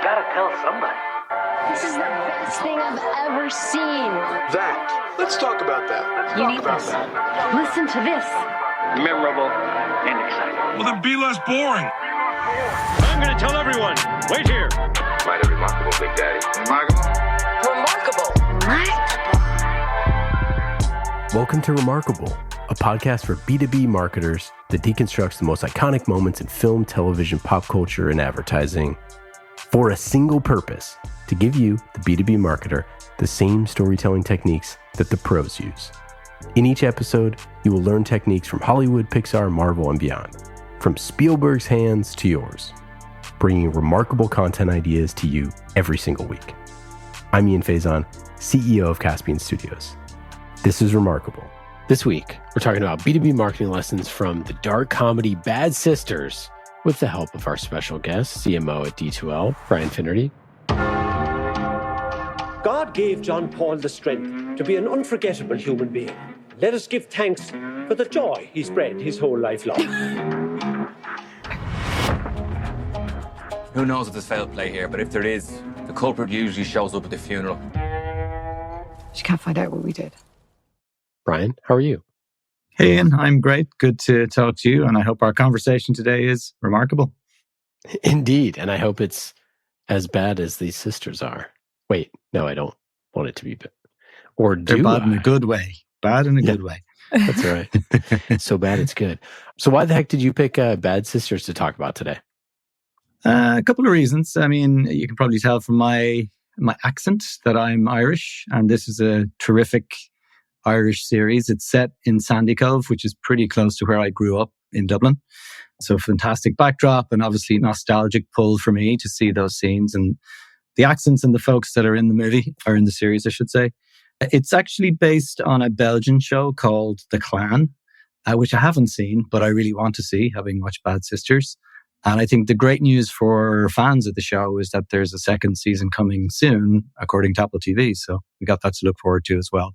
gotta tell somebody. This is the best thing I've ever seen. That. Let's talk about that. You need this. Listen to this. Memorable and exciting. Well, then be less boring. I'm going to tell everyone. Wait here. Mighty remarkable, Big Daddy. Remarkable. Welcome to Remarkable, a podcast for B2B marketers that deconstructs the most iconic moments in film, television, pop culture, and advertising for a single purpose: to give you, the B2B marketer, the same storytelling techniques that the pros use. In each episode, you will learn techniques from Hollywood, Pixar, Marvel, and beyond, from Spielberg's hands to yours, bringing remarkable content ideas to you every single week. I'm Ian Faison, CEO of Caspian Studios. This is Remarkable. This week, we're talking about B2B marketing lessons from the dark comedy Bad Sisters with the help of our special guest, CMO at D2L, Brian Finnerty. God gave John Paul the strength to be an unforgettable human being. Let us give thanks for the joy he spread his whole life long. Who knows if there's foul play here, but if there is, the culprit usually shows up at the funeral. She can't find out what we did. Brian, how are you? Hey, Ian, I'm great. Good to talk to you, and I hope our conversation today is remarkable. Indeed, and I hope it's as bad as these sisters are. Wait, no, I don't want it to be bad. Or do They're bad I? in a good way. Bad in a good way. That's all right. So bad it's good. So why the heck did you pick Bad Sisters to talk about today? A couple of reasons. I mean, you can probably tell from my accent that I'm Irish, and this is a terrific Irish series. It's set in Sandycove, which is pretty close to where I grew up in Dublin. So fantastic backdrop, and obviously nostalgic pull for me to see those scenes and the accents and the folks that are in the movie, or in the series, I should say. It's actually based on a Belgian show called The Clan, which I haven't seen, but I really want to see, having watched Bad Sisters. And I think the great news for fans of the show is that there's a second season coming soon, according to Apple TV. So we got that to look forward to as well.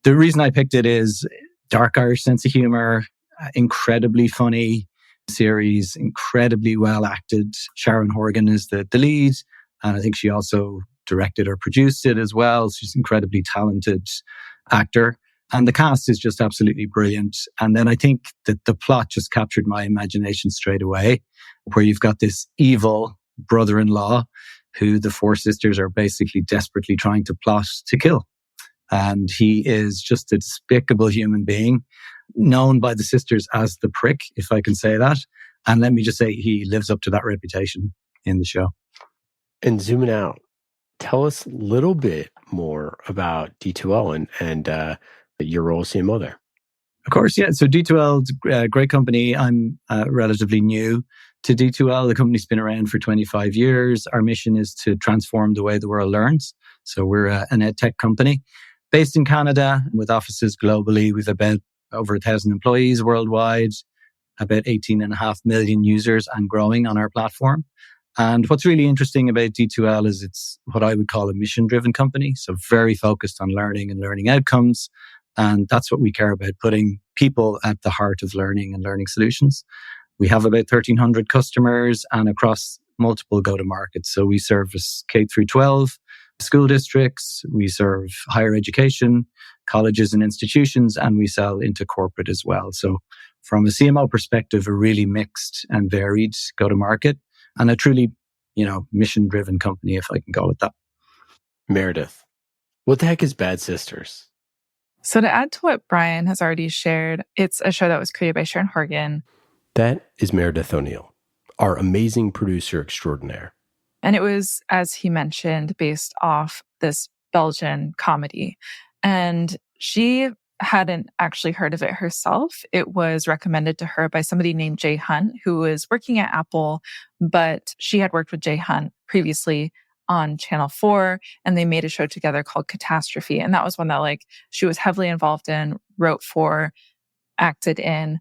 The reason I picked it is dark Irish sense of humor, incredibly funny series, incredibly well acted. Sharon Horgan is the lead, and I think she also directed or produced it as well. She's an incredibly talented actor. And the cast is just absolutely brilliant. And then I think that the plot just captured my imagination straight away, where you've got this evil brother-in-law who the four sisters are basically desperately trying to plot to kill. And he is just a despicable human being, known by the sisters as the prick, if I can say that. And let me just say, he lives up to that reputation in the show. And zooming out, tell us a little bit more about D2L and your role as CMO there. Of course, yeah. So D2L is a great company. I'm relatively new to D2L. The company's been around for 25 years. Our mission is to transform the way the world learns. So we're an ed tech company based in Canada with offices globally. We've about over 1,000 employees worldwide, about 18.5 million users and growing on our platform. And what's really interesting about D2L is it's what I would call a mission-driven company. So very focused on learning and learning outcomes. And that's what we care about, putting people at the heart of learning and learning solutions. We have about 1,300 customers and across multiple go-to-markets. So we service K through 12 school districts, we serve higher education, colleges and institutions, and we sell into corporate as well. So from a CMO perspective, a really mixed and varied go-to-market and a truly, mission-driven company, if I can call it that. Meredith, what the heck is Bad Sisters? So to add to what Brian has already shared, it's a show that was created by Sharon Horgan. That is Meredith O'Neill, our amazing producer extraordinaire. And it was, as he mentioned, based off this Belgian comedy. And she hadn't actually heard of it herself. It was recommended to her by somebody named Jay Hunt, who was working at Apple, but she had worked with Jay Hunt previously on Channel 4, and they made a show together called Catastrophe. And that was one that she was heavily involved in, wrote for, acted in.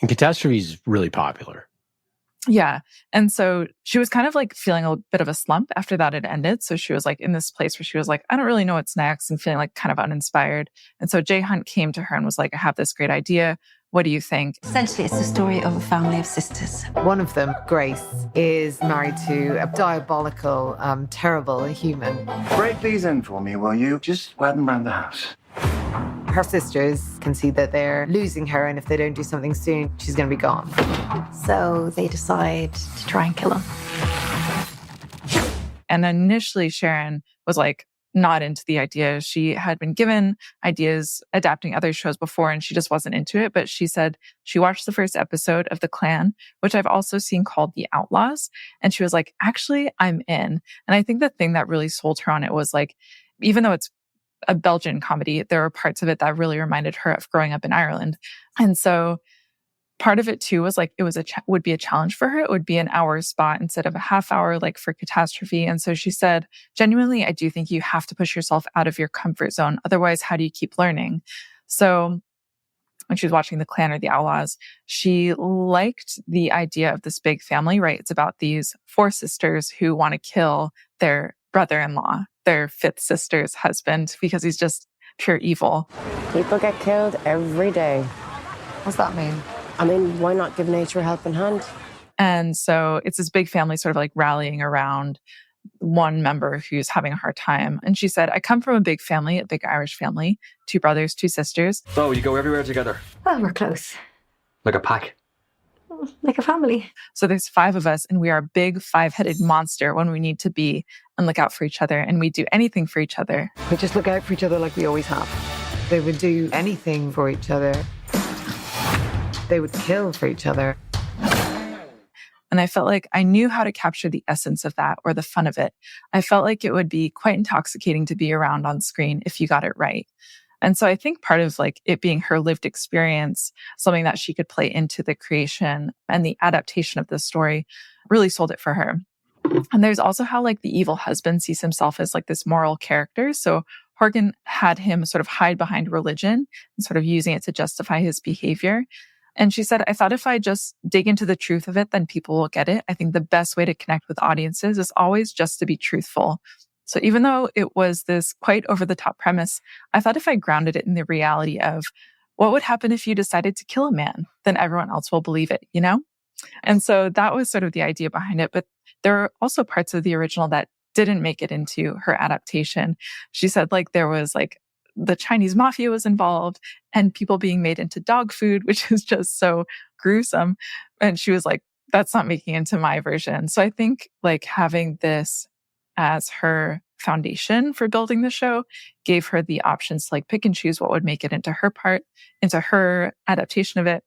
And Catastrophe is really popular. Yeah. And so she was kind of feeling a bit of a slump after that had ended. So she was in this place where she was I don't really know what's next, and feeling kind of uninspired. And so Jay Hunt came to her and was I have this great idea. What do you think? Essentially, it's the story of a family of sisters. One of them, Grace, is married to a diabolical, terrible human. Break these in for me, will you? Just wear them around the house. Her sisters can see that they're losing her, and if they don't do something soon, she's going to be gone. So they decide to try and kill him. And initially, Sharon was like, not into the idea. She had been given ideas adapting other shows before, and she just wasn't into it. But she said she watched the first episode of The Clan, which I've also seen called The Outlaws. And she was like, actually, I'm in. And I think the thing that really sold her on it was like, even though it's a Belgian comedy, there were parts of it that really reminded her of growing up in Ireland. And so part of it too was like, it was would be a challenge for her. It would be an hour spot instead of a half hour, like for Catastrophe. And so she said, genuinely, I do think you have to push yourself out of your comfort zone. Otherwise, how do you keep learning? So when she was watching The Clan or The Outlaws, she liked the idea of this big family, right? It's about these 4 sisters who want to kill their brother-in-law, their 5th sister's husband, because he's just pure evil. People get killed every day. What's that mean? I mean, why not give nature a helping hand? And so it's this big family sort of like rallying around one member who's having a hard time. And she said, I come from a big family, a big Irish family, 2 brothers, 2 sisters. So you go everywhere together? Well, we're close. Like a pack? Like a family. So there's 5 of us, and we are a big 5-headed monster when we need to be and look out for each other. And we do anything for each other. We just look out for each other like we always have. They would do anything for each other. They would kill for each other. And I felt like I knew how to capture the essence of that or the fun of it. I felt like it would be quite intoxicating to be around on screen if you got it right. And so I think part of like it being her lived experience, something that she could play into the creation and the adaptation of this story really sold it for her. And there's also how like the evil husband sees himself as like this moral character. So Horgan had him sort of hide behind religion and sort of using it to justify his behavior. And she said, I thought if I just dig into the truth of it, then people will get it. I think the best way to connect with audiences is always just to be truthful. So even though it was this quite over-the-top premise, I thought if I grounded it in the reality of what would happen if you decided to kill a man, then everyone else will believe it, you know? And so that was sort of the idea behind it. But there are also parts of the original that didn't make it into her adaptation. She said like there was like the Chinese mafia was involved and people being made into dog food, which is just so gruesome. And she was like, that's not making it into my version. So I think like having this as her foundation for building the show gave her the options to like pick and choose what would make it into her part, into her adaptation of it.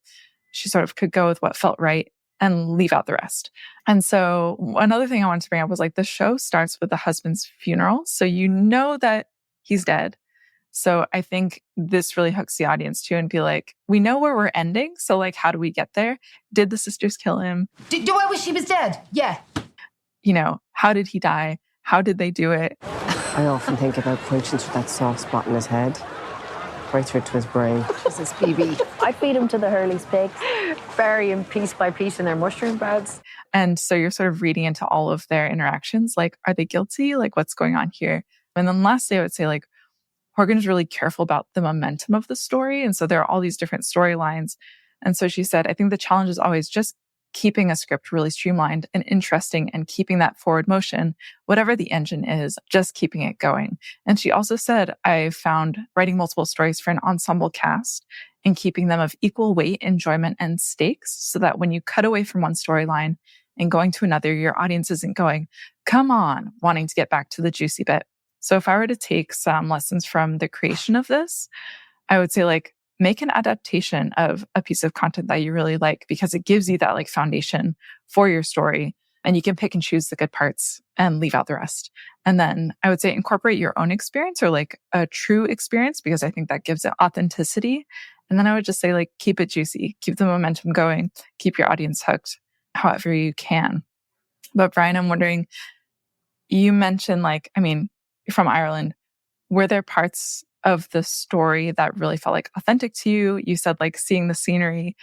She sort of could go with what felt right and leave out the rest. And so another thing I wanted to bring up was like the show starts with the husband's funeral. So you know that he's dead. So I think this really hooks the audience too and be like, we know where we're ending. So like, how do we get there? Did the sisters kill him? Do I wish he was dead? Yeah. You know, how did he die? How did they do it? I often think about punching through that soft spot in his head, right through to his brain. Jesus, BB. I feed him to the Hurley's pigs, bury him piece by piece in their mushroom beds. And so you're sort of reading into all of their interactions. Like, are they guilty? Like, what's going on here? And then lastly, I would say like, Horgan is really careful about the momentum of the story. And so there are all these different storylines. And so she said, I think the challenge is always just keeping a script really streamlined and interesting and keeping that forward motion, whatever the engine is, just keeping it going. And she also said, I found writing multiple stories for an ensemble cast and keeping them of equal weight, enjoyment, and stakes so that when you cut away from one storyline and going to another, your audience isn't going, come on, wanting to get back to the juicy bit. So if I were to take some lessons from the creation of this, I would say like, make an adaptation of a piece of content that you really like because it gives you that like foundation for your story and you can pick and choose the good parts and leave out the rest. And then I would say incorporate your own experience or like a true experience because I think that gives it authenticity. And then I would just say like, keep it juicy, keep the momentum going, keep your audience hooked however you can. But Brian, I'm wondering, you mentioned like, I mean, you're from Ireland. Were there parts of the story that really felt like authentic to you? You said like seeing the scenery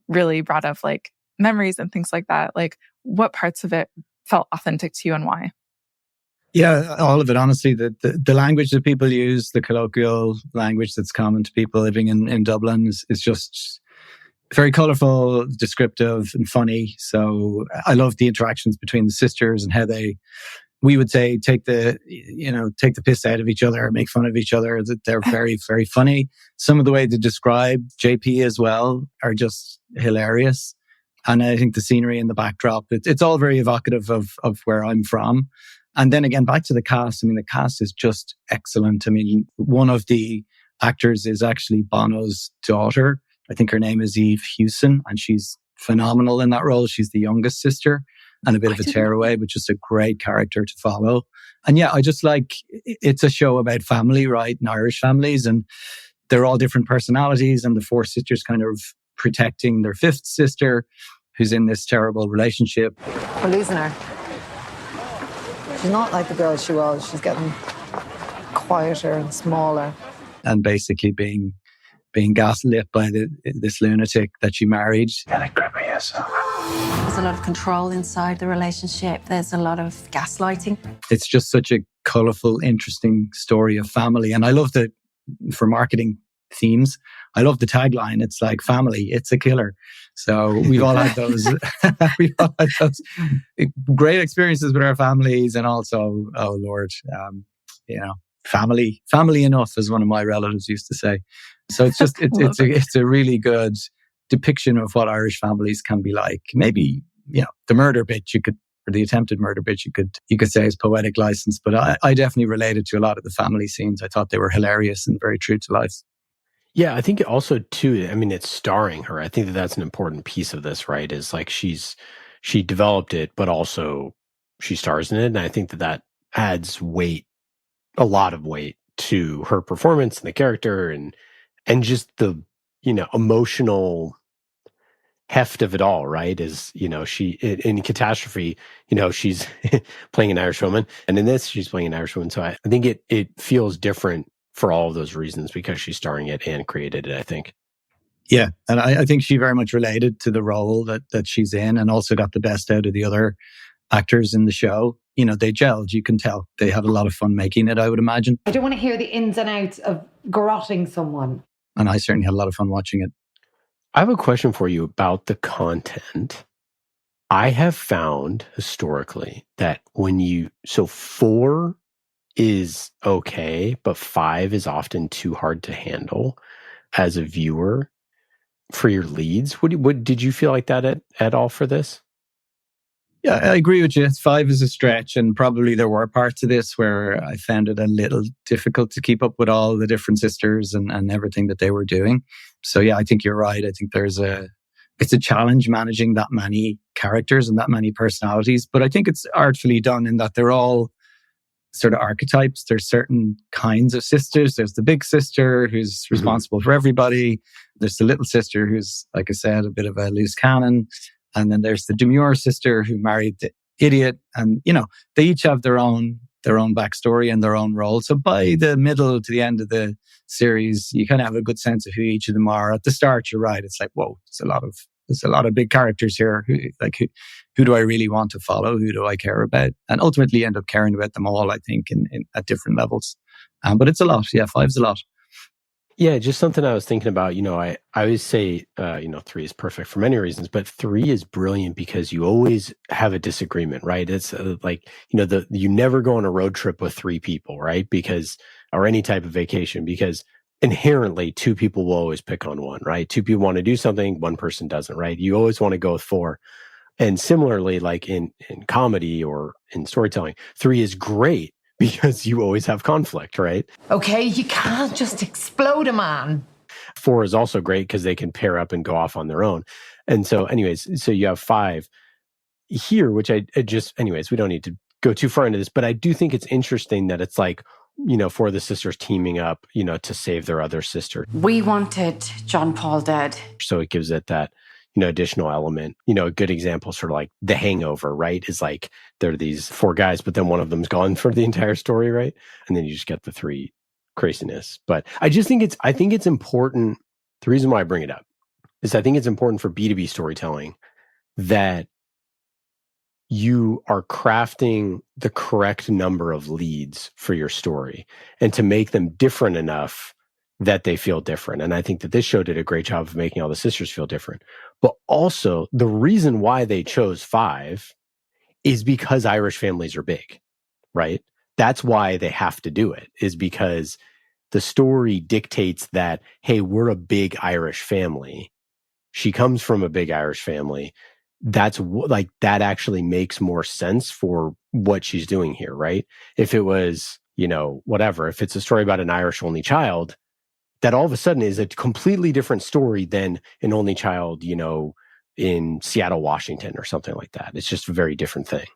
really brought up like memories and things like that. Like what parts of it felt authentic to you and why? Yeah, all of it. Honestly, the language that people use, the colloquial language that's common to people living in Dublin is just very colorful, descriptive, and funny. So I love the interactions between the sisters and how we would say, take the piss out of each other, make fun of each other. That they're very, very funny. Some of the way they describe JP as well are just hilarious. And I think the scenery and the backdrop, it's all very evocative of where I'm from. And then again, back to the cast. I mean, the cast is just excellent. I mean, one of the actors is actually Bono's daughter. I think her name is Eve Hewson, and she's phenomenal in that role. She's the youngest sister and a bit of a tearaway, but just a great character to follow. And yeah, I just like, it's a show about family, right? And Irish families, and they're all different personalities, and the four sisters kind of protecting their fifth sister who's in this terrible relationship. We're losing her. She's not like the girl she was. She's getting quieter and smaller. And basically being gaslit by this lunatic that she married. There's a lot of control inside the relationship. There's a lot of gaslighting. It's just such a colourful, interesting story of family. And I love that for marketing themes, I love the tagline. It's like, family, it's a killer. So we've all had those, great experiences with our families, and also, oh Lord, family enough, as one of my relatives used to say. So it's just, it's a really good depiction of what Irish families can be like. Maybe, the murder bit or the attempted murder bit, you could say is poetic license, but I definitely related to a lot of the family scenes. I thought they were hilarious and very true to life. Yeah, I think also too, I mean, it's starring her. I think that's an important piece of this, right? Is like she developed it, but also she stars in it. And I think that adds weight, a lot of weight to her performance and the character and just the, emotional heft of it all, right? Is, she, in Catastrophe, she's playing an Irish woman. And in this, she's playing an Irish woman. So I think it feels different for all of those reasons, because she's starring it and created it, I think. Yeah. And I think she very much related to the role that she's in, and also got the best out of the other actors in the show. They gelled, you can tell. They had a lot of fun making it, I would imagine. I don't want to hear the ins and outs of garroting someone. And I certainly had a lot of fun watching it. I have a question for you about the content. I have found historically that so 4 is okay, but 5 is often too hard to handle as a viewer for your leads. What did you feel like that at all for this? Yeah, I agree with you. 5 is a stretch, and probably there were parts of this where I found it a little difficult to keep up with all the different sisters and everything that they were doing. So yeah, I think you're right. I think it's a challenge managing that many characters and that many personalities, but I think it's artfully done in that they're all sort of archetypes. There's certain kinds of sisters. There's the big sister who's responsible for everybody. There's the little sister who's, like I said, a bit of a loose cannon. And then there's the demure sister who married the idiot. And, they each have their own backstory and their own role. So by the middle to the end of the series, you kind of have a good sense of who each of them are. At the start, you're right. It's like, whoa, there's a lot of big characters here. Who do I really want to follow? Who do I care about? And ultimately you end up caring about them all, I think, in at different levels. But it's a lot. Yeah, 5's a lot. Yeah, just something I was thinking about. I always say, 3 is perfect for many reasons, but 3 is brilliant because you always have a disagreement, right? It's you never go on a road trip with 3 people, right? Or any type of vacation, because inherently 2 people will always pick on one, right? 2 people want to do something, one person doesn't, right? You always want to go with 4. And similarly, like in comedy or in storytelling, 3 is great because you always have conflict, right? Okay, you can't just explode a man. 4 is also great because they can pair up and go off on their own. And so anyways, so you have 5 here, which we don't need to go too far into this, but I do think it's interesting that it's like, 4 of the sisters teaming up, to save their other sister. We wanted John Paul dead. So it gives it that, additional element. A good example, sort of like The Hangover, right? Is like, there are these 4 guys, but then one of them's gone for the entire story, right? And then you just get the 3 craziness. But I think it's important. The reason why I bring it up is I think it's important for B2B storytelling that you are crafting the correct number of leads for your story and to make them different enough that they feel different. And I think that this show did a great job of making all the sisters feel different. But also, the reason why they chose 5 is because Irish families are big, right? That's why they have to do it, is because the story dictates that, hey, we're a big Irish family. She comes from a big Irish family. That's like, that actually makes more sense for what she's doing here, right? If it was, whatever, if it's a story about an Irish only child, that all of a sudden is a completely different story than an only child, in Seattle, Washington or something like that. It's just a very different thing.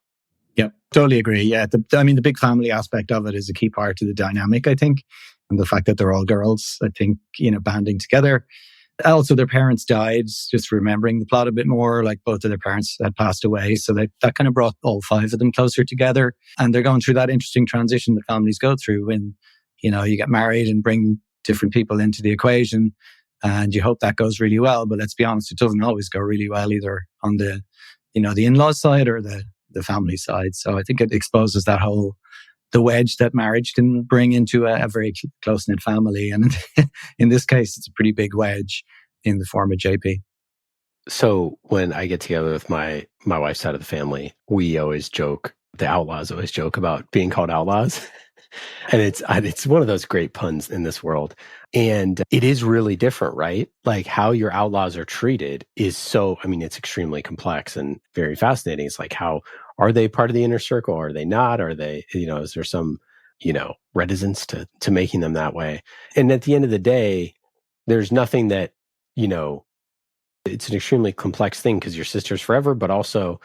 Yep, totally agree. Yeah, the big family aspect of it is a key part of the dynamic, I think. And the fact that they're all girls, I think, banding together. Also, their parents died, just remembering the plot a bit more, like both of their parents had passed away. So that kind of brought all 5 of them closer together. And they're going through that interesting transition that families go through when, you get married and bring different people into the equation. And you hope that goes really well. But let's be honest, it doesn't always go really well either on the, the in-laws side or the family side. So I think it exposes the wedge that marriage can bring into a very close-knit family. And in this case, it's a pretty big wedge in the form of JP. So when I get together with my wife's side of the family, we always joke, the outlaws always joke about being called outlaws. And it's one of those great puns in this world. And it is really different, right? Like how your outlaws are treated is it's extremely complex and very fascinating. It's like, how are they part of the inner circle? Are they not? Are they, is there some, reticence to making them that way? And at the end of the day, there's nothing that, it's an extremely complex thing because your sister's forever, but also,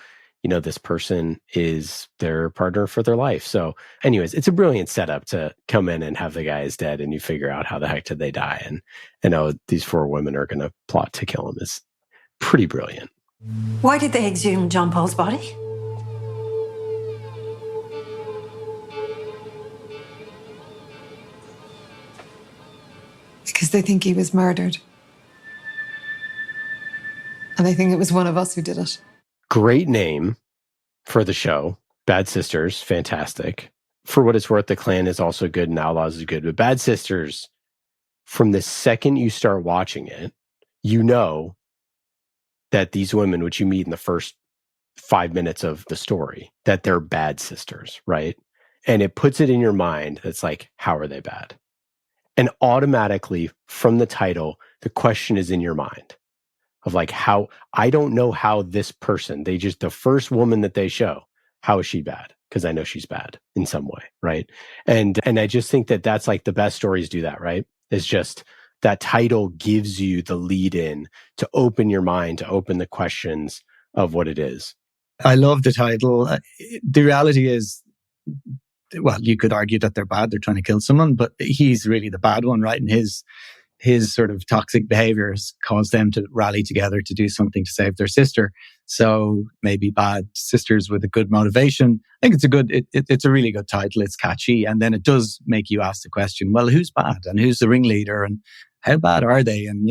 this person is their partner for their life. So anyways, it's a brilliant setup to come in and have the guy is dead and you figure out how the heck did they die. And these 4 women are going to plot to kill him is pretty brilliant. Why did they exhume John Paul's body? Because they think he was murdered. And I think it was one of us who did it. Great name for the show. Bad Sisters, fantastic. For what it's worth, the Clan is also good and Outlaws is good. But Bad Sisters, from the second you start watching it, that these women, which you meet in the first 5 minutes of the story, that they're bad sisters, right? And it puts it in your mind. It's like, how are they bad? And automatically from the title, the question is in your mind of like, how, I don't know how this person, the first woman that they show, how is she bad? Because I know she's bad in some way, right? And I just think that that's like the best stories do that, right? It's just that title gives you the lead in to open your mind, to open the questions of what it is. I love the title. The reality is, well, you could argue that they're bad. They're trying to kill someone, but he's really the bad one, right? And his sort of toxic behaviors caused them to rally together to do something to save their sister. So maybe Bad Sisters with a good motivation. I think it's a really good title. It's catchy. And then it does make you ask the question, well, who's bad and who's the ringleader and how bad are they? And,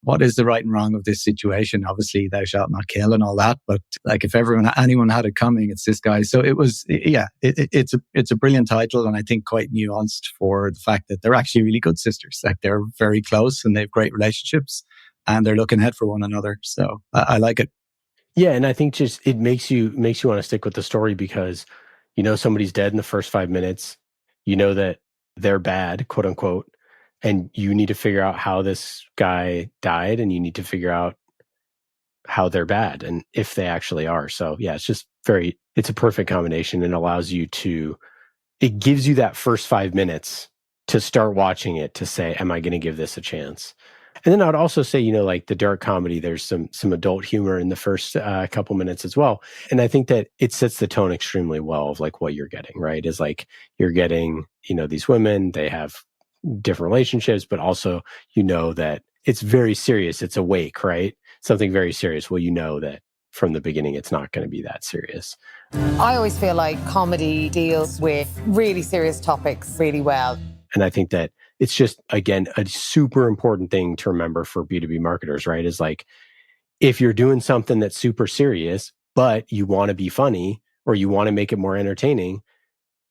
what is the right and wrong of this situation? Obviously, thou shalt not kill and all that. But like if anyone had it coming, it's this guy. So it was, it's a brilliant title. And I think quite nuanced for the fact that they're actually really good sisters. Like they're very close and they have great relationships and they're looking out for one another. So I like it. Yeah. And I think just it makes you want to stick with the story because, somebody's dead in the first 5 minutes. That they're bad, quote unquote. And you need to figure out how this guy died and you need to figure out how they're bad and if they actually are. So yeah, it's a perfect combination and it gives you that first 5 minutes to start watching it to say, am I going to give this a chance? And then I would also say, like the dark comedy, there's some adult humor in the first couple minutes as well. And I think that it sets the tone extremely well of like what you're getting, right? Is like, you're getting, these women, they have different relationships, but also that it's very serious. It's a wake, right? Something very serious. Well, that from the beginning, it's not going to be that serious. I always feel like comedy deals with really serious topics really well. And I think that it's just, again, a super important thing to remember for B2B marketers, right? Is like, if you're doing something that's super serious, but you want to be funny or you want to make it more entertaining,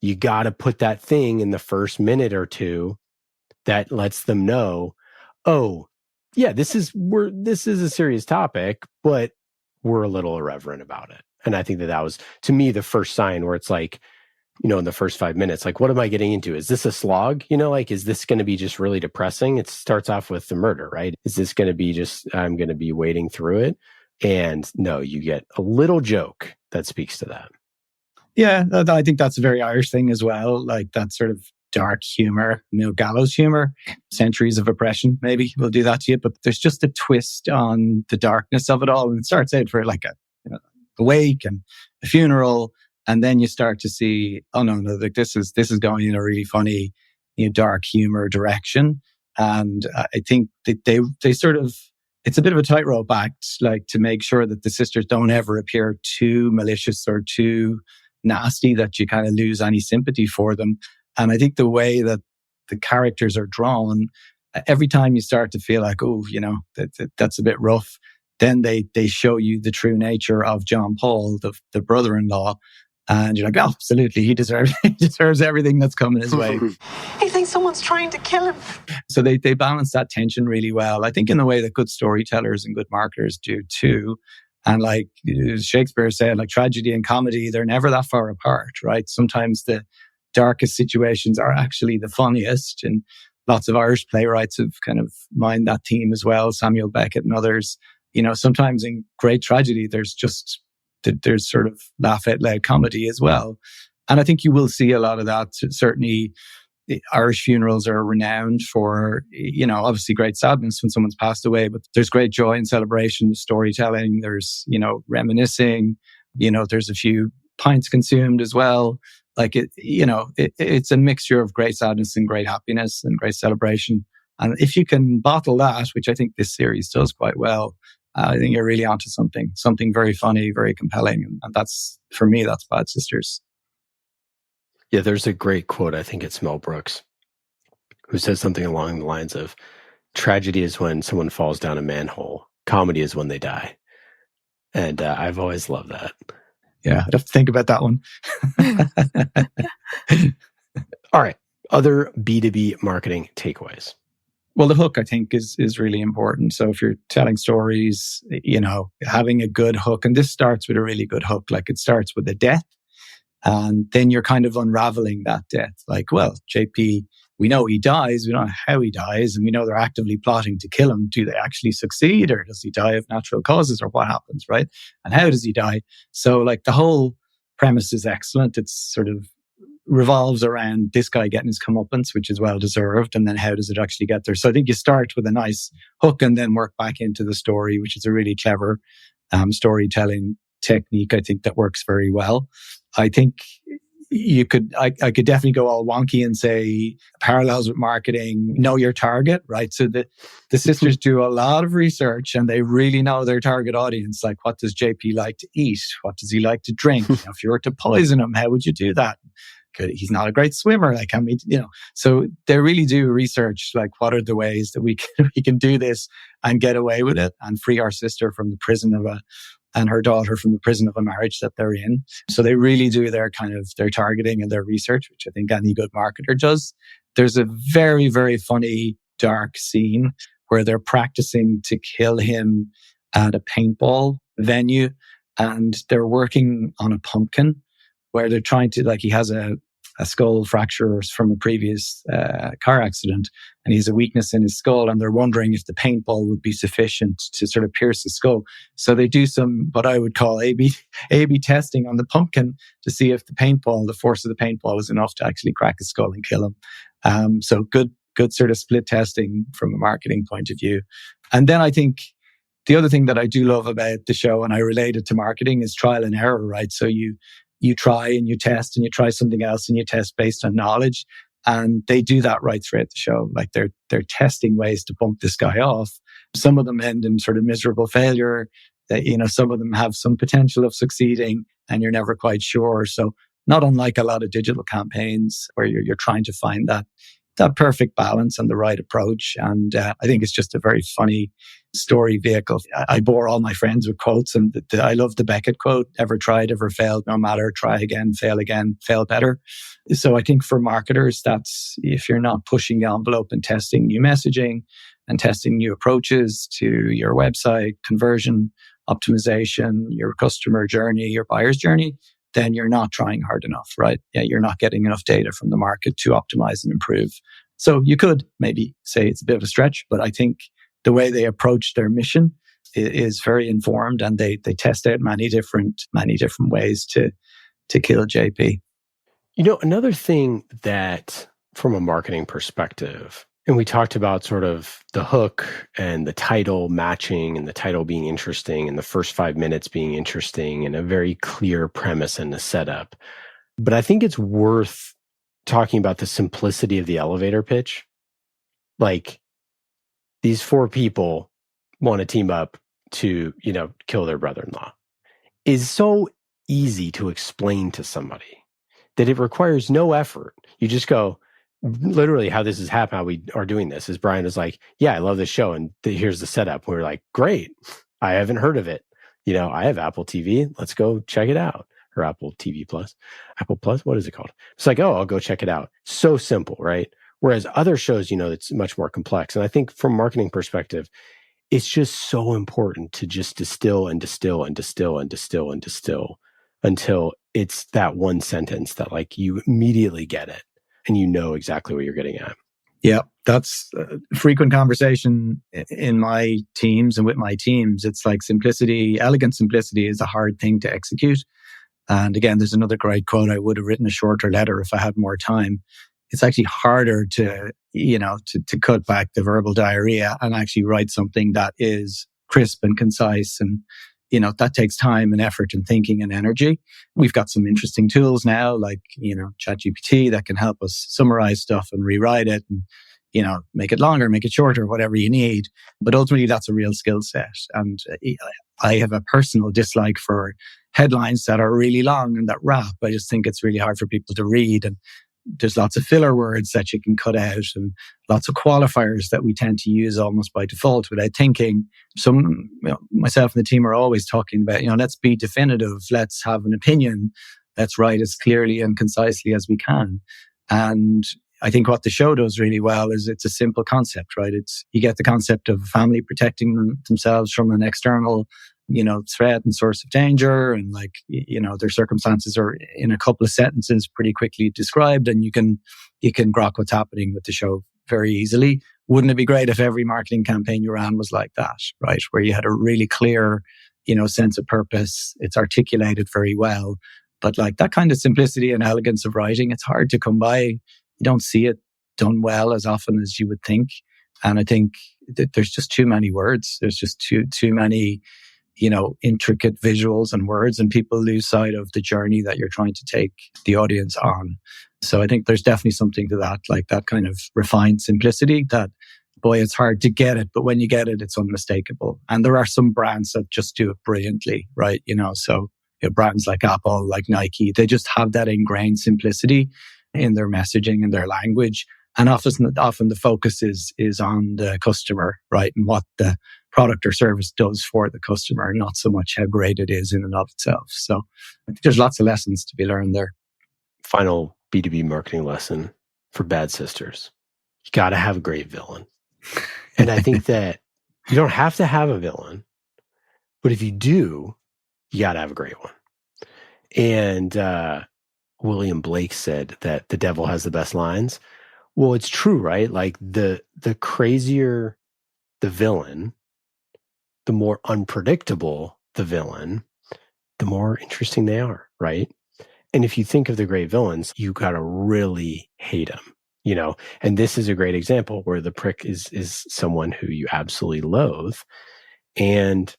you got to put that thing in the first minute or two that lets them know, oh, yeah, this is a serious topic, but we're a little irreverent about it. And I think that was, to me, the first sign where it's like, in the first 5 minutes, like, what am I getting into? Is this a slog? Is this going to be just really depressing? It starts off with the murder, right? Is this going to be just, I'm going to be wading through it? And no, you get a little joke that speaks to that. Yeah, I think that's a very Irish thing as well. Like that sort of dark humor, gallows humor, centuries of oppression, maybe will do that to you. But there's just a twist on the darkness of it all. And it starts out for like a wake and a funeral. And then you start to see, oh no, like this is going in a really funny, dark humor direction. And I think that they sort of, it's a bit of a tightrope act, like to make sure that the sisters don't ever appear too malicious or too nasty that you kind of lose any sympathy for them. And I think the way that the characters are drawn, every time you start to feel like, oh, that's a bit rough, then they show you the true nature of John Paul, the brother-in-law. And you're like, oh, absolutely, he deserves everything that's coming his way. He thinks someone's trying to kill him. So they balance that tension really well. I think in the way that good storytellers and good marketers do too. And like Shakespeare said, like tragedy and comedy, they're never that far apart, right? Sometimes the darkest situations are actually the funniest. And lots of Irish playwrights have kind of mined that theme as well. Samuel Beckett and others. Sometimes in great tragedy, there's sort of laugh out loud comedy as well. And I think you will see a lot of that. Certainly Irish funerals are renowned for, obviously great sadness when someone's passed away, but there's great joy and celebration, storytelling, there's, reminiscing, there's a few pints consumed as well. Like it's a mixture of great sadness and great happiness and great celebration. And if you can bottle that, which I think this series does quite well, I think you're really onto something very funny, very compelling. And that's, for me, that's Bad Sisters. Yeah, there's a great quote, I think it's Mel Brooks, who says something along the lines of, tragedy is when someone falls down a manhole. Comedy is when they die. And I've always loved that. Yeah, I'd have to think about that one. All right, other B2B marketing takeaways. Well, the hook, I think, is really important. So if you're telling stories, having a good hook, and this starts with a really good hook, like it starts with a death, and then you're kind of unraveling that death. Like, well, JP, we know he dies, we don't know how he dies, and we know they're actively plotting to kill him. Do they actually succeed, or does he die of natural causes, or what happens, right? And how does he die? So like the whole premise is excellent. It's sort of revolves around this guy getting his comeuppance, which is well deserved, and then how does it actually get there? So I think you start with a nice hook and then work back into the story, which is a really clever storytelling technique. I think that works very well. I think I could definitely go all wonky and say parallels with marketing, know your target, right? So the sisters do a lot of research and they really know their target audience. Like, what does JP like to eat? What does he like to drink? If you were to poison him, how would you do that? He's not a great swimmer. Like, so they really do research, like, what are the ways that we can do this and get away with it and free our sister from the prison and her daughter from the prison of a marriage that they're in. So they really do their targeting and their research, which I think any good marketer does. There's a very, very funny, dark scene where they're practicing to kill him at a paintball venue, and they're working on a pumpkin where they're trying to, like, he has a skull fracture from a previous car accident, and he has a weakness in his skull, and they're wondering if the paintball would be sufficient to sort of pierce his skull. So they do some, what I would call A/B testing on the pumpkin to see if the force of the paintball is enough to actually crack his skull and kill him. So good sort of split testing from a marketing point of view. And then I think the other thing that I do love about the show, and I relate it to marketing, is trial and error, right? So you try and you test and you try something else and you test based on knowledge. And they do that right throughout the show. Like they're testing ways to bump this guy off. Some of them end in sort of miserable failure. Some of them have some potential of succeeding and you're never quite sure. So not unlike a lot of digital campaigns where you're trying to find that that perfect balance and the right approach. And I think it's just a very funny story vehicle. I bore all my friends with quotes, and I love the Beckett quote, ever tried, ever failed, no matter, try again, fail better. So I think for marketers, that's if you're not pushing the envelope and testing new messaging and testing new approaches to your website, conversion, optimization, your customer journey, your buyer's journey, then you're not trying hard enough, right? Yeah, you're not getting enough data from the market to optimize and improve. So you could maybe say it's a bit of a stretch, but I think the way they approach their mission is very informed, and they test out many different ways to kill JP. You know, another thing that from a marketing perspective, and we talked about sort of the hook and the title matching and the title being interesting and the first 5 minutes being interesting and a very clear premise and a setup. But I think it's worth talking about the simplicity of the elevator pitch. Like, these 4 people want to team up to, kill their brother-in-law is so easy to explain to somebody that it requires no effort. You just go, literally how this has happened, how we are doing this is Brian is like, yeah, I love this show. And here's the setup. We're like, great. I haven't heard of it. I have Apple TV. Let's go check it out. Or Apple TV Plus. Apple Plus, what is it called? It's like, oh, I'll go check it out. So simple, right? Whereas other shows, it's much more complex. And I think from a marketing perspective, it's just so important to just distill and distill and distill and distill and distill until it's that one sentence that like you immediately get it and you know exactly what you're getting at. Yeah, that's a frequent conversation in my teams and with my teams. It's like elegant simplicity is a hard thing to execute. And again, there's another great quote. I would have written a shorter letter if I had more time. It's actually harder to cut back the verbal diarrhea and actually write something that is crisp and concise. And, that takes time and effort and thinking and energy. We've got some interesting tools now, like, ChatGPT that can help us summarize stuff and rewrite it and, make it longer, make it shorter, whatever you need. But ultimately, that's a real skill set. And I have a personal dislike for headlines that are really long and that wrap. I just think it's really hard for people to read. And there's lots of filler words that you can cut out and lots of qualifiers that we tend to use almost by default without thinking. Myself and the team are always talking about, let's be definitive. Let's have an opinion. Let's write as clearly and concisely as we can. And I think what the show does really well is it's a simple concept, right? You get the concept of a family protecting themselves from an external threat and source of danger, and their circumstances are in a couple of sentences pretty quickly described, and you can grok what's happening with the show very easily. Wouldn't it be great if every marketing campaign you ran was like that, right? Where you had a really clear, sense of purpose. It's articulated very well, but like that kind of simplicity and elegance of writing, it's hard to come by. You don't see it done well as often as you would think, and I think that there's just too many words. There's just too many intricate visuals and words, and people lose sight of the journey that you're trying to take the audience on. So I think there's definitely something to that, like that kind of refined simplicity that, boy, it's hard to get it, but when you get it, it's unmistakable. And there are some brands that just do it brilliantly, right? So brands like Apple, like Nike, they just have that ingrained simplicity in their messaging and their language. And often the focus is on the customer, right? And what the product or service does for the customer, not so much how great it is in and of itself. So I think there's lots of lessons to be learned there. Final B2B marketing lesson for bad sisters. You got to have a great villain. And I think that you don't have to have a villain, but if you do, you got to have a great one. And William Blake said that the devil has the best lines. Well, it's true, right? Like the crazier the villain, the more unpredictable the villain, the more interesting they are, right? And if you think of the great villains, you got to really hate them, And this is a great example where the prick is someone who you absolutely loathe. And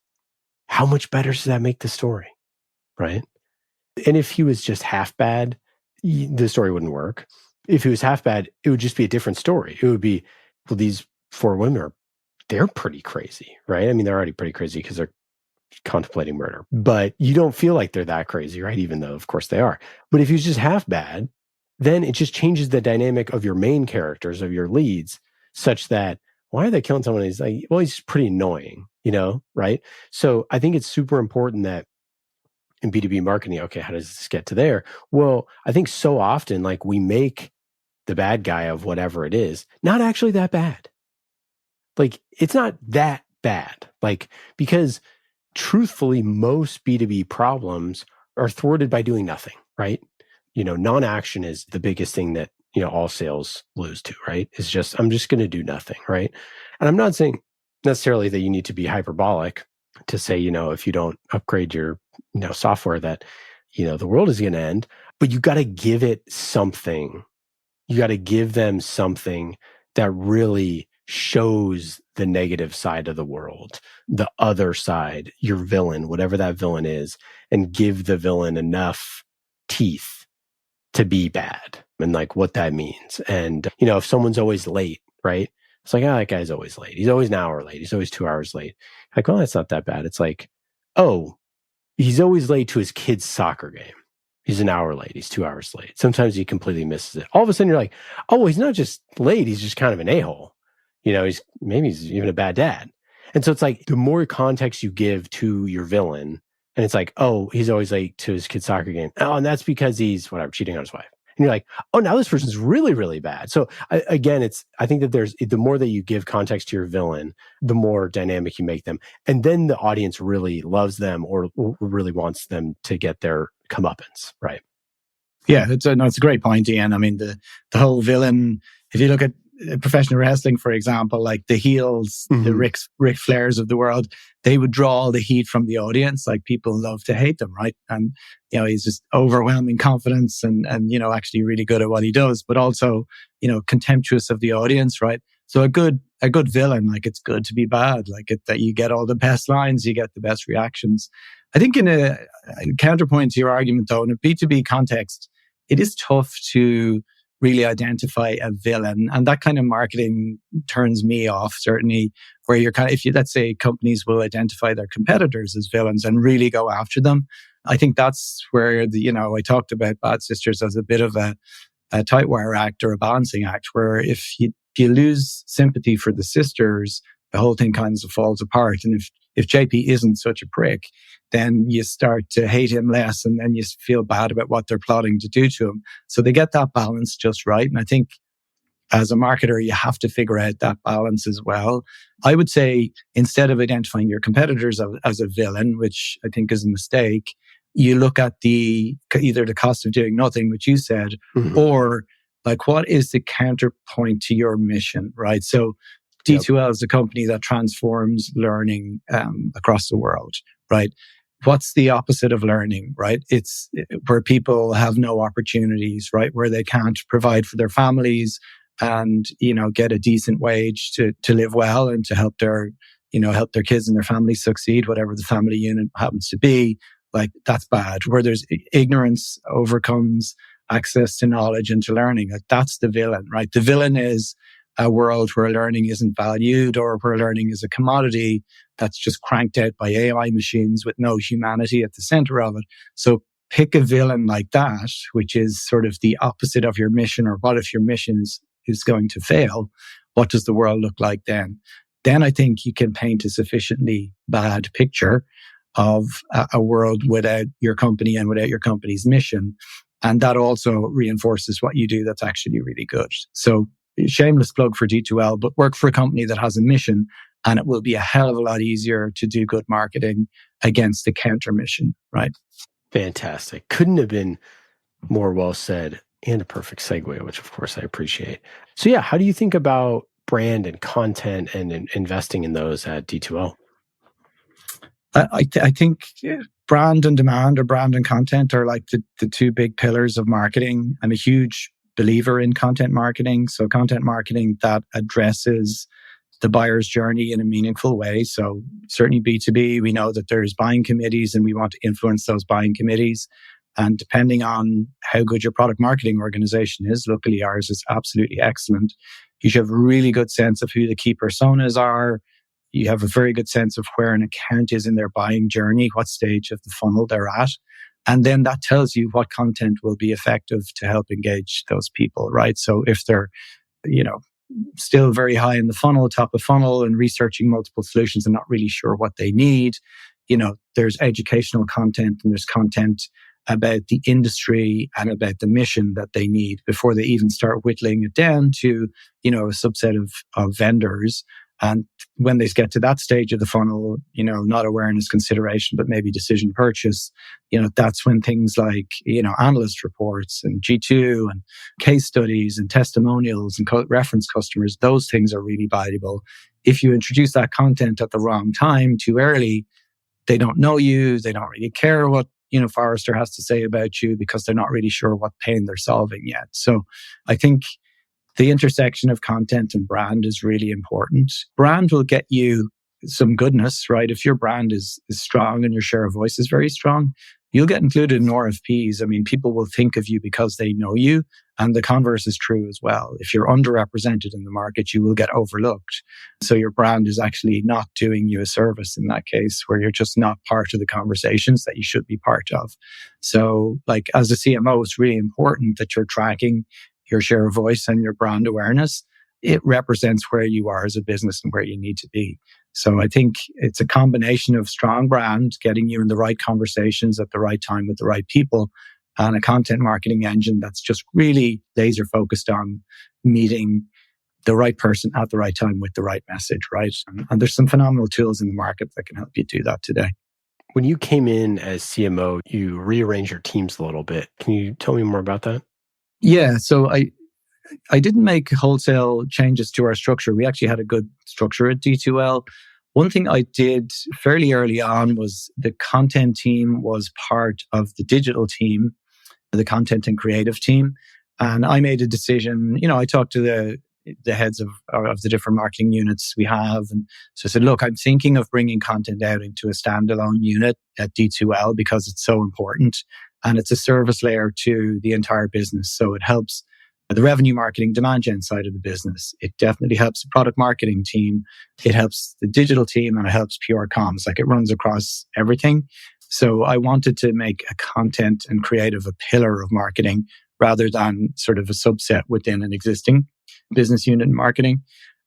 how much better does that make the story, right? And if he was just half bad, the story wouldn't work. If he was half bad, it would just be a different story. It would be, well, these 4 women they're pretty crazy, right? I mean, they're already pretty crazy because they're contemplating murder, but you don't feel like they're that crazy, right? Even though, of course, they are. But if he was just half bad, then it just changes the dynamic of your main characters, of your leads, such that why are they killing someone? He's like, well, he's pretty annoying, right? So I think it's super important that in B2B marketing, okay, how does this get to there? Well, I think so often, like, we make the bad guy of whatever it is not actually that bad. Like, it's not that bad. Like, because truthfully, most B2B problems are thwarted by doing nothing, right? Non-action is the biggest thing that, all sales lose to, right? It's just, I'm just going to do nothing, right? And I'm not saying necessarily that you need to be hyperbolic to say, if you don't upgrade your, software that, the world is going to end, but you got to give it something. You got to give them something that really shows the negative side of the world, the other side, your villain, whatever that villain is, and give the villain enough teeth to be bad and like what that means. And, if someone's always late, right? It's like, that guy's always late. He's always an hour late. He's always 2 hours late. Like, well, that's not that bad. It's like, oh, he's always late to his kid's soccer game. He's an hour late. He's 2 hours late. Sometimes he completely misses it. All of a sudden you're like, oh, well, he's not just late. He's just kind of an a-hole. He's even a bad dad. And so it's like, the more context you give to your villain, and it's like, oh, he's always late to his kid's soccer game. Oh, and that's because he's cheating on his wife. And you're like, oh, now this person's really, really bad. So I think that the more that you give context to your villain, the more dynamic you make them. And then the audience really loves them or really wants them to get their comeuppance, right? Yeah, it's a great point, Ian. I mean, the whole villain, if you look at professional wrestling, for example, like the heels, the Ric Flairs of the world, they would draw all the heat from the audience. Like, people love to hate them, right? And, he's just overwhelming confidence and, actually really good at what he does, but also, contemptuous of the audience, right? So a good villain, like, it's good to be bad, like that you get all the best lines, you get the best reactions. I think in a counterpoint to your argument, though, in a B2B context, it is tough to really identify a villain. And that kind of marketing turns me off, certainly, where you're let's say companies will identify their competitors as villains and really go after them. I think that's where I talked about Bad Sisters as a bit of a tight wire act or a balancing act, where if you lose sympathy for the sisters, the whole thing kind of falls apart. And if JP isn't such a prick, then you start to hate him less, and then you feel bad about what they're plotting to do to him. So they get that balance just right. And I think as a marketer, you have to figure out that balance as well. I would say, instead of identifying your competitors as a villain, which I think is a mistake, you look at either the cost of doing nothing, which you said, or like, what is the counterpoint to your mission, right? So D2L is a company that transforms learning across the world, right? What's the opposite of learning, right? It's where people have no opportunities, right? Where they can't provide for their families and, get a decent wage to live well and to help their kids and their families succeed, whatever the family unit happens to be. Like, that's bad. Where there's ignorance overcomes access to knowledge and to learning. Like, that's the villain, right? The villain is a world where learning isn't valued, or where learning is a commodity that's just cranked out by AI machines with no humanity at the center of it. So pick a villain like that, which is sort of the opposite of your mission. Or what if your mission is going to fail? What does the world look like then? Then I think you can paint a sufficiently bad picture of a world without your company and without your company's mission. And that also reinforces what you do that's actually really good. So, shameless plug for D2L, but work for a company that has a mission, and it will be a hell of a lot easier to do good marketing against the counter mission, right? Fantastic. Couldn't have been more well said, and a perfect segue, which of course I appreciate. So yeah, how do you think about brand and content and investing in those at D2L? I think brand and demand, or brand and content, are like the two big pillars of marketing. I'm a huge believer in content marketing. So content marketing that addresses the buyer's journey in a meaningful way. So certainly B2B, we know that there's buying committees and we want to influence those buying committees. And depending on how good your product marketing organization is, luckily ours is absolutely excellent. You should have a really good sense of who the key personas are. You have a very good sense of where an account is in their buying journey, what stage of the funnel they're at. And then that tells you what content will be effective to help engage those people, right? So if they're, still very high in the funnel, top of funnel, and researching multiple solutions and not really sure what they need, there's educational content and there's content about the industry and about the mission that they need before they even start whittling it down to, a subset of vendors. And when they get to that stage of the funnel, not awareness, consideration, but maybe decision purchase, that's when things like, analyst reports and G2 and case studies and testimonials and reference customers, those things are really valuable. If you introduce that content at the wrong time, too early, they don't know you, they don't really care what, Forrester has to say about you because they're not really sure what pain they're solving yet. So I think the intersection of content and brand is really important. Brand will get you some goodness, right? If your brand is strong and your share of voice is very strong, you'll get included in RFPs. I mean, people will think of you because they know you. And the converse is true as well. If you're underrepresented in the market, you will get overlooked. So your brand is actually not doing you a service in that case, where you're just not part of the conversations that you should be part of. So like as a CMO, it's really important that you're tracking your share of voice and your brand awareness. It represents where you are as a business and where you need to be. So I think it's a combination of strong brand, getting you in the right conversations at the right time with the right people, and a content marketing engine that's just really laser focused on meeting the right person at the right time with the right message, right? And there's some phenomenal tools in the market that can help you do that today. When you came in as CMO, you rearranged your teams a little bit. Can you tell me more about that? Yeah, so I didn't make wholesale changes to our structure. We actually had a good structure at D2L. One thing I did fairly early on was the content team was part of the digital team, the content and creative team. And I made a decision, I talked to the heads of the different marketing units we have. And so I said, look, I'm thinking of bringing content out into a standalone unit at D2L because it's so important. And it's a service layer to the entire business. So it helps the revenue marketing demand gen side of the business. It definitely helps the product marketing team. It helps the digital team and it helps PR comms. Like it runs across everything. So I wanted to make a content and creative a pillar of marketing rather than sort of a subset within an existing business unit in marketing.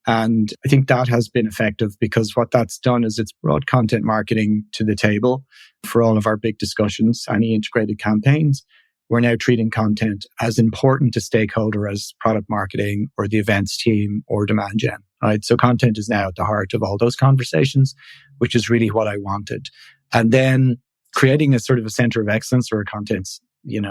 And I think that has been effective because what that's done is it's brought content marketing to the table for all of our big discussions, any integrated campaigns. We're now treating content as important to stakeholder as product marketing or the events team or demand gen, right? So content is now at the heart of all those conversations, which is really what I wanted. And then creating a sort of a center of excellence or a content,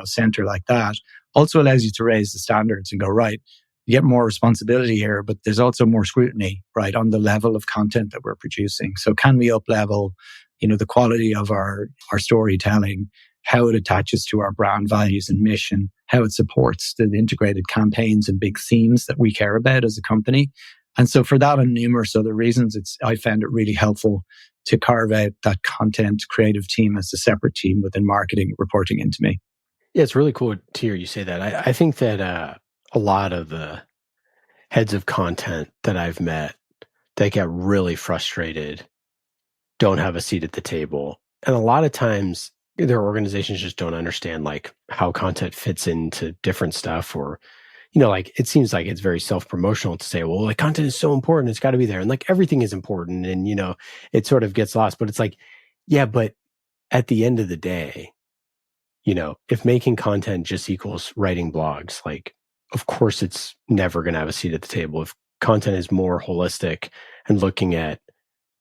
center like that also allows you to raise the standards and go, right, you get more responsibility here, but there's also more scrutiny, right, on the level of content that we're producing. So can we up-level, the quality of our storytelling, how it attaches to our brand values and mission, how it supports the integrated campaigns and big themes that we care about as a company. And so for that and numerous other reasons, I found it really helpful to carve out that content creative team as a separate team within marketing reporting into me. Yeah, it's really cool to hear you say that. I think that a lot of the heads of content that I've met, they get really frustrated, don't have a seat at the table. And a lot of times their organizations just don't understand like how content fits into different stuff, or, like it seems like it's very self-promotional to say, well, like content is so important, it's got to be there. And like everything is important. And, it sort of gets lost, but it's like, yeah, but at the end of the day, if making content just equals writing blogs, like, of course, it's never going to have a seat at the table. If content is more holistic and looking at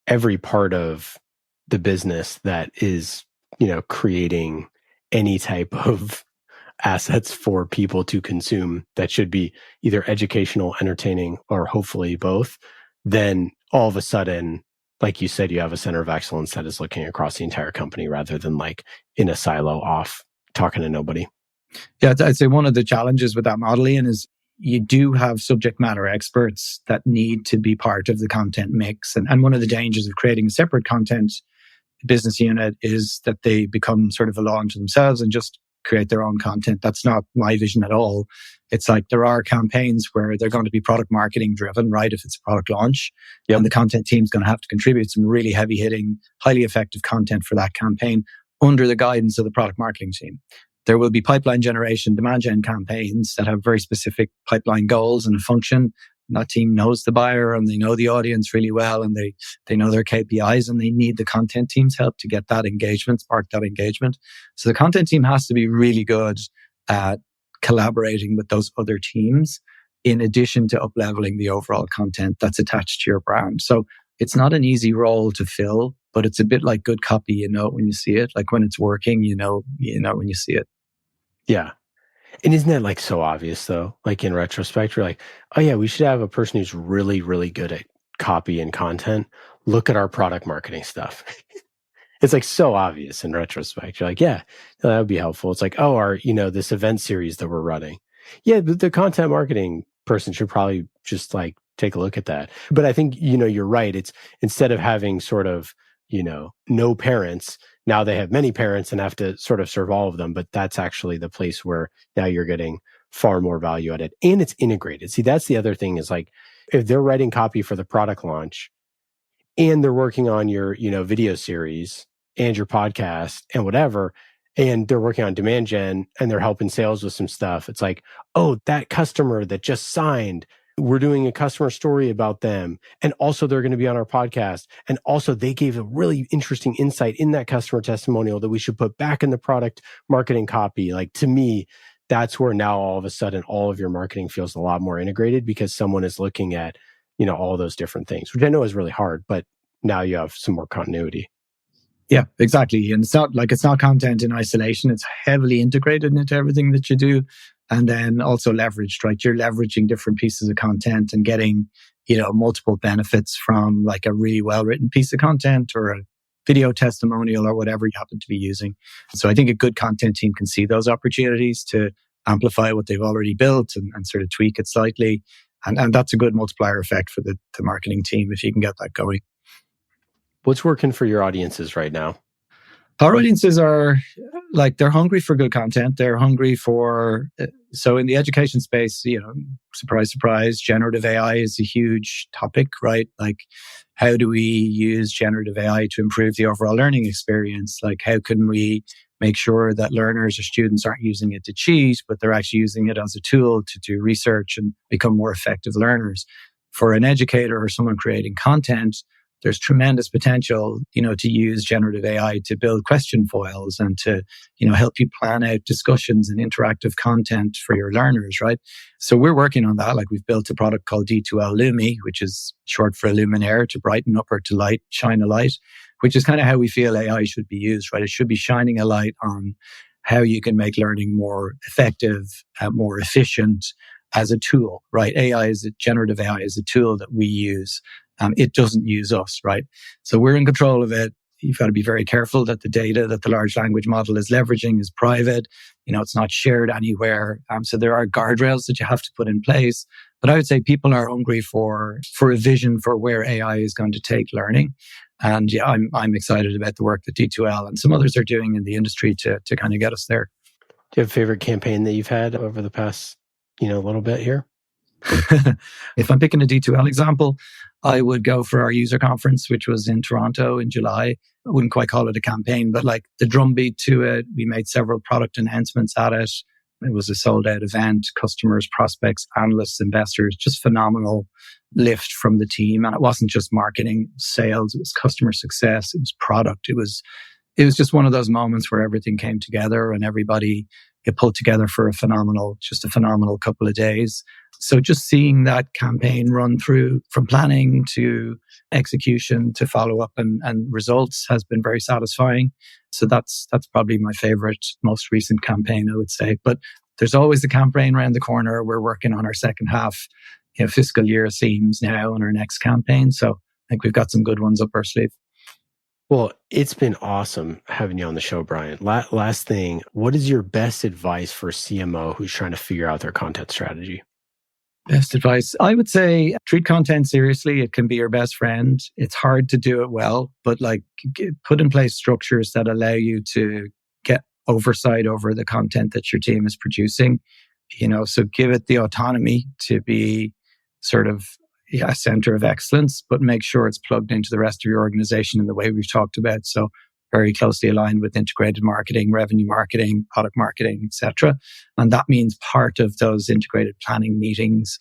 every part of the business that is, creating any type of assets for people to consume that should be either educational, entertaining, or hopefully both, then all of a sudden, like you said, you have a center of excellence that is looking across the entire company rather than like in a silo off talking to nobody. Yeah, I'd say one of the challenges with that model, Ian, is you do have subject matter experts that need to be part of the content mix. And one of the dangers of creating a separate content business unit is that they become sort of a law unto themselves and just create their own content. That's not my vision at all. It's like there are campaigns where they're going to be product marketing driven, right? If it's a product launch, and the content team's going to have to contribute some really heavy hitting, highly effective content for that campaign. under the guidance of the product marketing team. There will be pipeline generation, demand gen campaigns that have very specific pipeline goals and function. And that team knows the buyer and they know the audience really well, and they know their KPIs, and they need the content team's help to get that engagement, spark that engagement. So the content team has to be really good at collaborating with those other teams in addition to up-leveling the overall content that's attached to your brand. So it's not an easy role to fill, but it's a bit like good copy. You know it when you see it. Like when it's working, you know when you see it. Yeah. And isn't that like so obvious though? Like in retrospect, you're like, oh yeah, we should have a person who's really, really good at copy and content. Look at our product marketing stuff. It's like so obvious in retrospect. You're like, yeah, that would be helpful. It's like, oh, our, this event series that we're running. Yeah, but the content marketing person should probably just like take a look at that. But I think, you're right. It's instead of having sort of, no parents, now they have many parents and have to sort of serve all of them. But that's actually the place where now you're getting far more value at it. And it's integrated. See, that's the other thing is like, if they're writing copy for the product launch and they're working on your, video series and your podcast and whatever, and they're working on demand gen and they're helping sales with some stuff. It's like, oh, that customer that just signed, we're doing a customer story about them. And also they're going to be on our podcast. And also they gave a really interesting insight in that customer testimonial that we should put back in the product marketing copy. Like to me, that's where now all of a sudden all of your marketing feels a lot more integrated because someone is looking at, all those different things, which I know is really hard, but now you have some more continuity. Yeah, exactly. And it's not content in isolation. It's heavily integrated into everything that you do. And then also leveraged, right? You're leveraging different pieces of content and getting, multiple benefits from like a really well-written piece of content or a video testimonial or whatever you happen to be using. So I think a good content team can see those opportunities to amplify what they've already built and sort of tweak it slightly. And that's a good multiplier effect for the marketing team if you can get that going. What's working for your audiences right now? Our audiences are like, they're hungry for good content. They're hungry for, so in the education space, surprise, surprise, generative AI is a huge topic, right? Like, how do we use generative AI to improve the overall learning experience? Like, how can we make sure that learners or students aren't using it to cheat, but they're actually using it as a tool to do research and become more effective learners? For an educator or someone creating content, there's tremendous potential, to use generative AI to build question foils and to, help you plan out discussions and interactive content for your learners, right? So we're working on that. Like we've built a product called D2L Lumi, which is short for Illuminaire, to brighten up or to shine a light, which is kind of how we feel AI should be used, right? It should be shining a light on how you can make learning more effective, more efficient as a tool, right? Generative AI is a tool that we use. It doesn't use us, right? So we're in control of it. You've got to be very careful that the data that the large language model is leveraging is private. It's not shared anywhere. So there are guardrails that you have to put in place. But I would say people are hungry for a vision for where AI is going to take learning. And yeah, I'm excited about the work that D2L and some others are doing in the industry to kind of get us there. Do you have a favorite campaign that you've had over the past, little bit here? If I'm picking a D2L example, I would go for our user conference, which was in Toronto in July. I wouldn't quite call it a campaign, but like the drumbeat to it, we made several product enhancements at it. It was a sold out event, customers, prospects, analysts, investors, just phenomenal lift from the team. And it wasn't just marketing, sales, it was customer success, it was product. It was just one of those moments where everything came together and everybody get pulled together for a phenomenal couple of days. So just seeing that campaign run through from planning to execution to follow up and results has been very satisfying. So that's probably my favorite, most recent campaign, I would say. But there's always a campaign around the corner. We're working on our second half fiscal year themes now on our next campaign. So I think we've got some good ones up our sleeve. Well, it's been awesome having you on the show, Brian. Last thing, what is your best advice for a CMO who's trying to figure out their content strategy? Best advice, I would say treat content seriously. It can be your best friend. It's hard to do it well, but put in place structures that allow you to get oversight over the content that your team is producing. So give it the autonomy to be sort of a center of excellence, but make sure it's plugged into the rest of your organization in the way we've talked about. So very closely aligned with integrated marketing, revenue marketing, product marketing, etc. And that means part of those integrated planning meetings,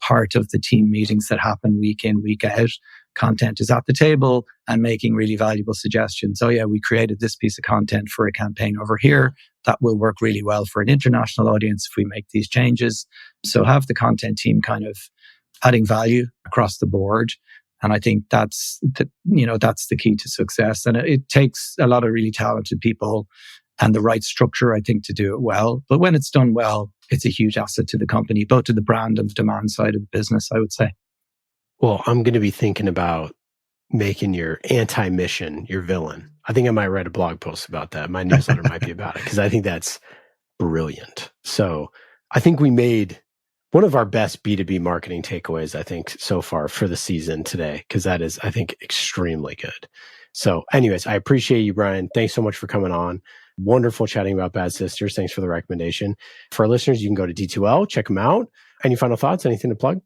part of the team meetings that happen week in, week out, content is at the table and making really valuable suggestions. Oh yeah, we created this piece of content for a campaign over here that will work really well for an international audience if we make these changes. So have the content team kind of adding value across the board. And I think that's the key to success. And it takes a lot of really talented people and the right structure, I think, to do it well. But when it's done well, it's a huge asset to the company, both to the brand and the demand side of the business, I would say. Well, I'm going to be thinking about making your anti-mission your villain. I think I might write a blog post about that. My newsletter might be about it because I think that's brilliant. So I think we made one of our best B2B marketing takeaways, I think, so far for the season today, because that is, I think, extremely good. So anyways, I appreciate you, Brian. Thanks so much for coming on. Wonderful chatting about Bad Sisters. Thanks for the recommendation. For our listeners, you can go to D2L, check them out. Any final thoughts? Anything to plug?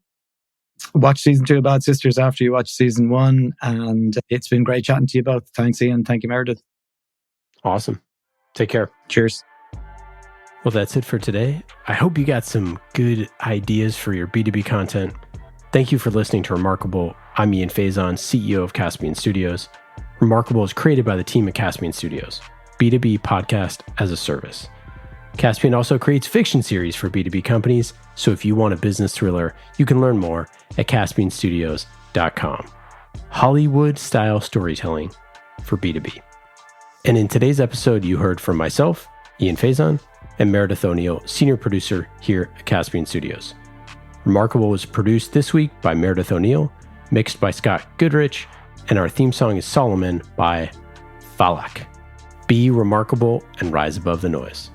Watch season 2 of Bad Sisters after you watch season 1. And it's been great chatting to you both. Thanks, Ian. Thank you, Meredith. Awesome. Take care. Cheers. Well, that's it for today. I hope you got some good ideas for your B2B content. Thank you for listening to Remarkable. I'm Ian Faison, CEO of Caspian Studios. Remarkable is created by the team at Caspian Studios, B2B podcast as a service. Caspian also creates fiction series for B2B companies, so if you want a business thriller, you can learn more at caspianstudios.com. Hollywood-style storytelling for B2B. And in today's episode, you heard from myself, Ian Faison, and Meredith O'Neill, senior producer here at Caspian Studios. Remarkable was produced this week by Meredith O'Neill, mixed by Scott Goodrich, and our theme song is Solomon by Falak. Be remarkable and rise above the noise.